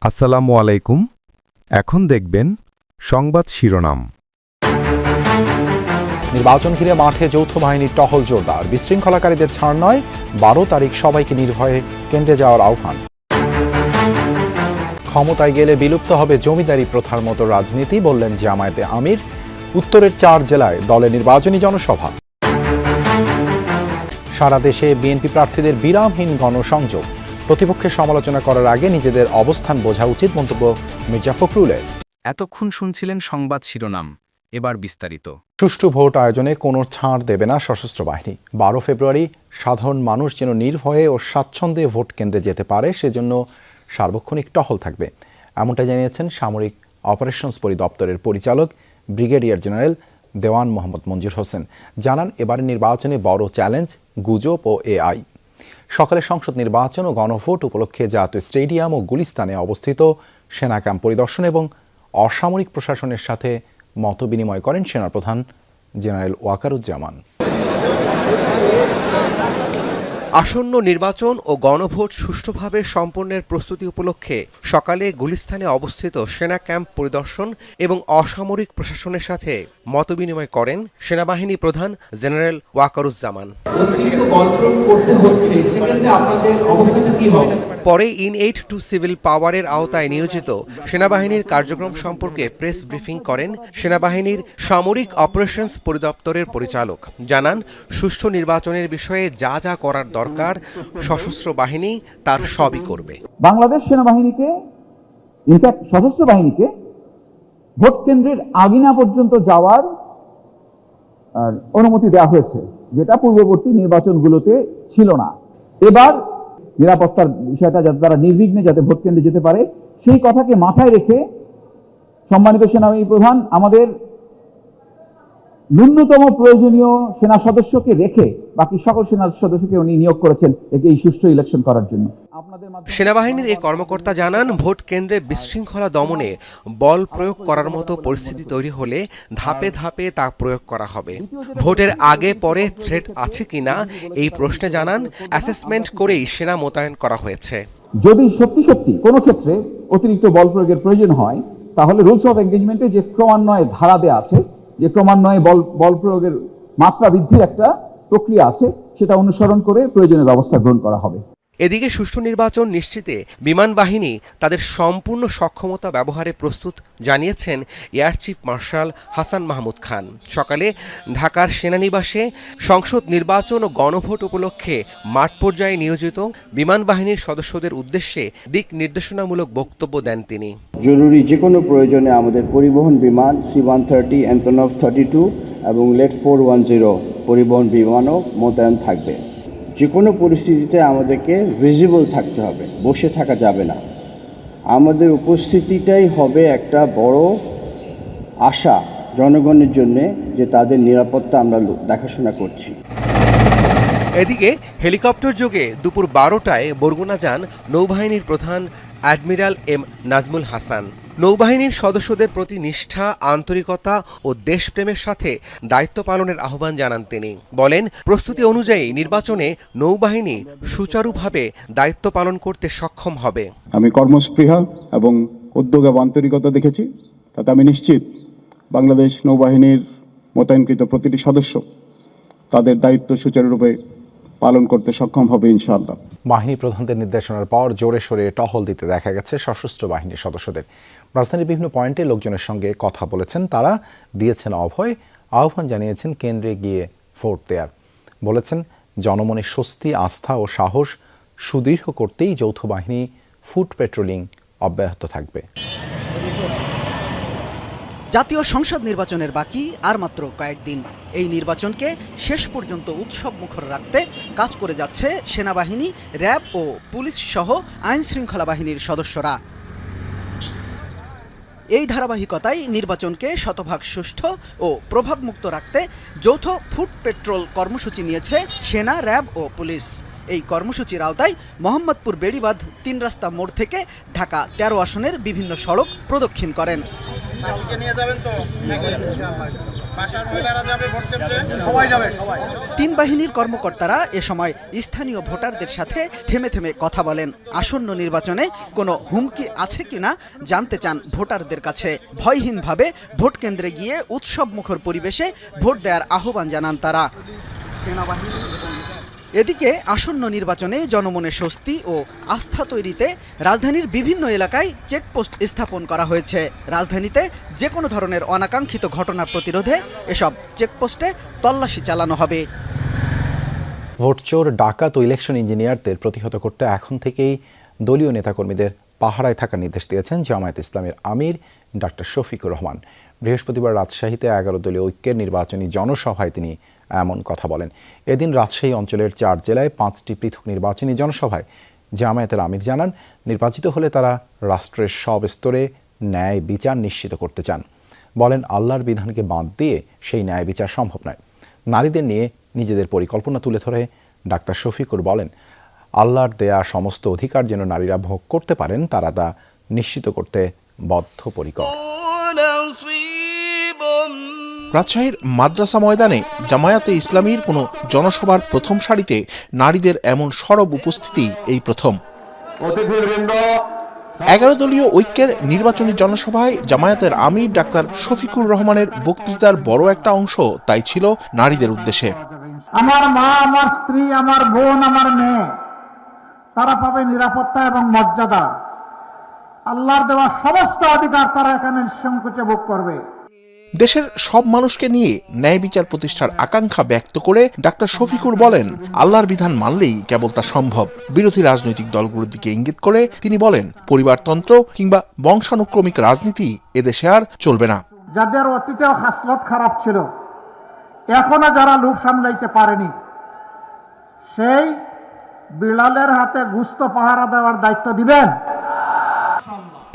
আসসালামু আলাইকুম। এখন দেখবেন সংবাদ শিরোনাম। নির্বাচন ঘিরে মাঠে যৌথ বাহিনীর টহল জোরদার, বিশৃঙ্খলাকারীদের ছাড় নয়, 12 তারিখ সবাইকে নির্ভয়ে কেন্দ্রে যাওয়ার আহ্বান। ক্ষমতায় গেলে বিলুপ্ত হবে জমিদারি প্রথার মতো রাজনীতি, বললেন জামায়াতে আমির। উত্তরের 4 জেলায় দলে নির্বাচনী জনসভা। সারা দেশে বিএনপি প্রার্থীদের বিরামহীন গণসংযোগ, প্রতিপক্ষের সমালোচনা করার আগে নিজেদের অবস্থান বোঝা উচিত, মন্তব্য মির্জা ফখরুলের। এতক্ষণ শুনছিলেন সংবাদ শিরোনাম, এবার বিস্তারিত। সুষ্ঠু ভোট আয়োজনে কোনো ছাড় দেবে না সশস্ত্র বাহিনী। 12 ফেব্রুয়ারি সাধারণ মানুষ যেন নির্ভয়ে ও স্বাচ্ছন্দ্যে ভোট কেন্দ্রে যেতে পারে, সেজন্য সার্বক্ষণিক টহল থাকবে, এমনটা জানিয়েছেন সামরিক অপারেশনস পরিদপ্তরের পরিচালক ব্রিগেডিয়ার জেনারেল দেওয়ান মোহাম্মদ মঞ্জুর হোসেন। জানান, এবারের নির্বাচনে বড় চ্যালেঞ্জ গুজব ও এআই। সকালে সংসদ নির্বাচন ও গণভোট উপলক্ষে জাতীয় স্টেডিয়াম ও গুলিস্তানে অবস্থিত সেনা ক্যাম্প পরিদর্শন এবং অসামরিক প্রশাসনের সাথে মতবিনিময় করেন সেনাপ্রধান জেনারেল ওয়াকারুজ্জামান। আসন্ন নির্বাচন ও গণভোট সুষ্ঠুভাবে সম্পন্নের প্রস্তুতি উপলক্ষে সকালে গুলিস্তানে অবস্থিত সেনা ক্যাম্প পরিদর্শন এবং অসামরিক প্রশাসনের সাথে মতবিনিময় করেন সেনাবাহিনী প্রধান জেনারেল ওয়াকারুজ্জামান। পরে ইন-এইড টু সিভিল পাওয়ারের আওতায় নিয়োজিত সেনাবাহিনীর কার্যক্রম সম্পর্কে প্রেস ব্রিফিং করেন সেনাবাহিনীর সামরিক অপারেশনস পরিদপ্তরের পরিচালক। জানান, সুষ্ঠু নির্বাচনের বিষয়ে যা যা করার দরকার সশস্ত্র বাহিনী তার সবই করবে। বাংলাদেশ সেনাবাহিনীকে, ইনফ্যাক্ট সশস্ত্র বাহিনীকে ভোট কেন্দ্রের আগিনা পর্যন্ত যাওয়ার অনুমতি দেওয়া হয়েছে, যেটা পূর্ববর্তী নির্বাচনগুলোতে ছিল না। এবার নিরাপত্তার বিষয়টা যাতে তারা নির্বিঘ্নে যাতে ভোট কেন্দ্রে যেতে পারে, সেই কথাকে মাথায় রেখে সম্মানিত সেনাবাহিনী প্রধান আমাদের ন্যূনতম প্রয়োজনীয় সেনা সদস্যকে রেখে বাকি সকল সেনা সদস্যকে উনি নিয়োগ করেছেন এই সুষ্ঠু ইলেকশন করার জন্য। সেনাবাহিনীর এই কর্মকর্তা জানান, ভোট কেন্দ্রে বিশৃঙ্খলা দমনে বল প্রয়োগ করার মতো পরিস্থিতি তৈরি হলে ধাপে ধাপে তা প্রয়োগ করা হবে। ভোটের আগে পরে থ্রেট আছে কিনা এই প্রশ্নে জানান, অ্যাসেসমেন্ট করেই সেনা মোতায়েন করা হয়েছে। যদি সত্যি সত্যি কোনো ক্ষেত্রে অতিরিক্ত বল প্রয়োগের প্রয়োজন হয়, তাহলে রুলস অফ এনগেজমেন্টে যে ক্রমান্বয়ে ধারা দেওয়া আছে, যে ক্রমান্বয়ে বল প্রয়োগের মাত্রা বৃদ্ধির একটা প্রক্রিয়া আছে, সেটা অনুসরণ করে প্রয়োজনীয় ব্যবস্থা গ্রহণ করা হবে। এদিকে সুষ্ঠু নির্বাচন নিশ্চিতে বিমান বাহিনী তাদের সম্পূর্ণ সক্ষমতা ব্যবহারে প্রস্তুত, জানিয়েছেন air chief marshal Hasan Mahmud Khan. সকালে ঢাকার সেনানিবাসে সংসদ নির্বাচন ও গণভোট উপলক্ষে মাঠ পর্যায়ে নিয়োজিত বিমান বাহিনীর সদস্যদের উদ্দেশ্যে দিক নির্দেশনামূলক বক্তব্য দেন তিনি। জরুরি যে কোনো প্রয়োজনে আমাদের পরিবহন বিমান C-130, অ্যান্তনভ 32 এবং লেট 410 পরিবহন বিমানও মোতায়েন থাকবে। যে কোনো পরিস্থিতিতে আমাদেরকে ভিজিবল থাকতে হবে, বসে থাকা যাবে না। আমাদের উপস্থিতিটাই হবে একটা বড় আশা জনগণের জন্য, যে তাদের নিরাপত্তা আমরা দেখাশোনা করছি। এদিকে হেলিকপ্টার যোগে দুপুর 12টায় বরগুনা যান নৌবাহিনীর প্রধান অ্যাডমিরাল এম নাজমুল হাসান। নৌবাহিনীর সদস্যদের প্রতি নিষ্ঠা, আন্তরিকতা ও দেশপ্রেমের সাথে দায়িত্ব পালনের আহ্বান জানান তিনি। বলেন, প্রস্তুতি অনুযায়ী নির্বাচনে নৌবাহিনী সুচারুভাবে দায়িত্ব পালন করতে সক্ষম হবে। আমি কর্মস্পৃহা এবং উদ্যোগ এবং আন্তরিকতা দেখেছি, তাতে আমি নিশ্চিত বাংলাদেশ নৌবাহিনীর মোতায়েনকৃত প্রতিটি সদস্য তাদের দায়িত্ব সুচারুরূপে পালন করতে সক্ষম হবে ইনশাআল্লাহ। বাহিনী প্রধানদের নির্দেশনার পর জোরে সোরে টহল দিতে দেখা গেছে সশস্ত্র বাহিনীর সদস্যদের। রাজধানীর বিভিন্ন পয়েন্টে লোকজনের সঙ্গে কথা বলেছেন তারা, দিয়েছেন অভয়, আহ্বান জানিয়েছেন কেন্দ্রে গিয়ে ভোট দেয়ার। বলেছেন, জনমনে স্বস্তি, আস্থা ও সাহস সুদৃঢ় করতেই যৌথ বাহিনী ফুট পেট্রোলিং অব্যাহত থাকবে। জাতীয় সংসদ নির্বাচনের বাকি আর মাত্র কয়েকদিন। এই নির্বাচনকে শেষ পর্যন্ত উৎসব মুখর রাখতে কাজ করে যাচ্ছে সেনাবাহিনী, র্যাব ও পুলিশ সহ আইন শৃঙ্খলা বাহিনীর সদস্যরা। এই ধারাবাহিকতায় নির্বাচনকে শতভাগ সুষ্ঠু ও প্রভাবমুক্ত রাখতে যৌথ ফুট পেট্রোল কর্মসূচি নিয়েছে সেনা, র্যাব ও পুলিশ। এই কর্মসূচির আওতায় মোহাম্মদপুর বেড়িবাঁধ 3 রাস্তা মোড় থেকে ঢাকা 13 আসনের বিভিন্ন সড়ক প্রদক্ষিণ করেন। তিন বাহিনীর কর্মকর্তারা এ সময় স্থানীয় ভোটারদের সাথে থেমে থেমে কথা বলেন। আসন্ন নির্বাচনে কোনো হুমকি আছে কিনা জানতে চান ভোটারদের কাছে। ভয়হীনভাবে ভোট কেন্দ্রে গিয়ে উৎসবমুখর পরিবেশে ভোট দেওয়ার আহ্বান জানান তারা। এদিকে আসন্ন নির্বাচনে জনমনে স্বস্তি ও আস্থা তৈরিতে রাজধানীর বিভিন্ন এলাকায় চেকপোস্ট স্থাপন করা হয়েছে। রাজধানীতে যে কোনো ধরনের অনাকাঙ্ক্ষিত ঘটনা প্রতিরোধে এসব চেকপোস্টে তল্লাশি চালানো হবে। ভোটচোর, ডাকাত ও ইলেকশন ইঞ্জিনিয়ারদের প্রতিহত করতে এখন থেকেই দলীয় নেতাকর্মীদের পাহারায় থাকার নির্দেশ দিয়েছেন জামায়াত ইসলামের আমির ডক্টর শফিকুর রহমান। বৃহস্পতিবার রাজশাহীতে 11 দলীয় ঐক্যের নির্বাচনী জনসভায় তিনি এমন কথা বলেন। এদিন রাজশাহী অঞ্চলের 4 জেলায় 5টি পৃথক নির্বাচনী জনসভায় জামায়াতের আমির জানান, নির্বাচিত হলে তারা রাষ্ট্রের সব স্তরে ন্যায় বিচার নিশ্চিত করতে চান। বলেন, আল্লাহর বিধানকে বাদ দিয়ে সেই ন্যায় বিচার সম্ভব নয়। নারীদের নিয়ে নিজেদের পরিকল্পনা তুলে ধরে ডাক্তার শফিকুর বলেন, আল্লাহর দেয়া সমস্ত অধিকার যেন নারীরা ভোগ করতে পারেন, তারা তা নিশ্চিত করতে বদ্ধপরিকর। রাজশাহীর মাদ্রাসা ময়দানে জামায়াতে ইসলামীর কোনো জনসভার প্রথম সারিতে নারীদের এমন সরব উপস্থিতি এই প্রথম। 11 দলীয় ঐক্যের নির্বাচনী জনসভায় জামায়াতের আমির ডাক্তার শফিকুর রহমানের বক্তৃতার বড় একটা অংশ তাই ছিল নারীদের উদ্দেশ্যে। আমার মা, আমার স্ত্রী, আমার বোন, আমার মেয়ে, তারা পাবে নিরাপত্তা এবং মর্যাদা। আল্লাহর দেওয়া সমস্ত অধিকার তারা এখানে নিঃসংকোচে ভোগ করবে। দেশের সব মানুষকে নিয়ে ন্যায় বিচার প্রতিষ্ঠার আকাঙ্ক্ষা ব্যক্ত করে ডাক্তার শফিকুর বলেন, আল্লাহর বিধান মানলেই কেবল তা সম্ভব। বিরোধী রাজনৈতিক দলগুলোর দিকে ইঙ্গিত করে তিনি বলেন, পরিবারতন্ত্র কিংবা বংশানুক্রমিক রাজনীতি এদেশে আর চলবে না। যাদের অতীতেও খাসলত খারাপ ছিল, এখনো যারা লোভ সামলাইতে পারেনি, সেই বিড়ালের হাতে গুস্ত পাহারা দেওয়ার দায়িত্ব দিবেন।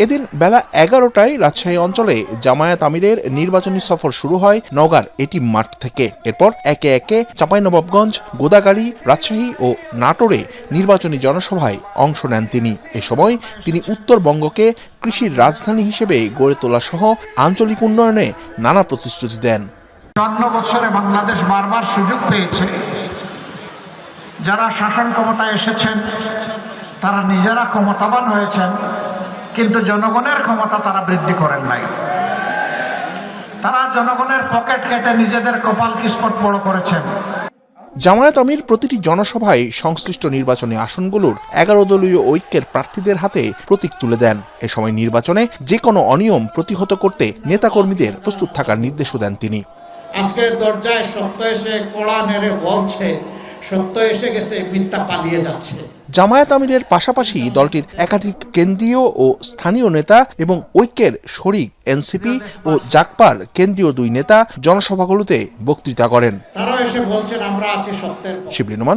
এদিন বেলা 11টায় রাজশাহী অঞ্চলে জামায়াত আমিরের নির্বাচনী সফর শুরু হয় নওগাঁর এটি মাঠ থেকে। এরপর একে একে চাঁপাইনবাবগঞ্জ, গোদাগাড়ী, রাজশাহী ও নাটোরে নির্বাচনী জনসভায় অংশ নেন তিনি। এ সময় তিনি উত্তরবঙ্গকে কৃষির রাজধানী হিসেবে গড়ে তোলা সহ আঞ্চলিক উন্নয়নে নানা প্রতিশ্রুতি দেন। 54 বছরে বাংলাদেশ বারবার সুযোগ পেয়েছে, যারা শাসন ক্ষমতায় এসেছেন তারা নিজেরা ক্ষমতাবান হয়েছেন, কিন্তু জনগণের ক্ষমতা তারা বৃদ্ধি করেন নাই। তারা জনগণের পকেট কেটে নিজেদের কপাল কিস্মত বড় করেছেন। জামায়াত আমির প্রতিটি জনসভায় সংশ্লিষ্ট নির্বাচনী আসনগুলোর 11 দলীয় ঐক্যের প্রার্থীদের হাতে প্রতীক তুলে দেন। এ সময় নির্বাচনে যে কোনো অনিয়ম প্রতিহত করতে নেতাকর্মীদের প্রস্তুত থাকার নির্দেশও দেন তিনি। আজকের দরজায় সত্য এসে কড়া নেড়ে বলছে, সত্য এসে গেছে, মিথ্যা পালিয়ে যাচ্ছে। জামায়াত আমিরের পাশাপাশি দলটির একাধিক কেন্দ্রীয় ও স্থানীয় নেতা এবং ঐক্যের শরিক এনসিপি ও জাকপার কেন্দ্রীয় 2 নেতা জনসভাগুলোতে বক্তৃতা করেন। তারা এসে বলছেন, আমরা আছি সত্যের। শিবলী নোমান,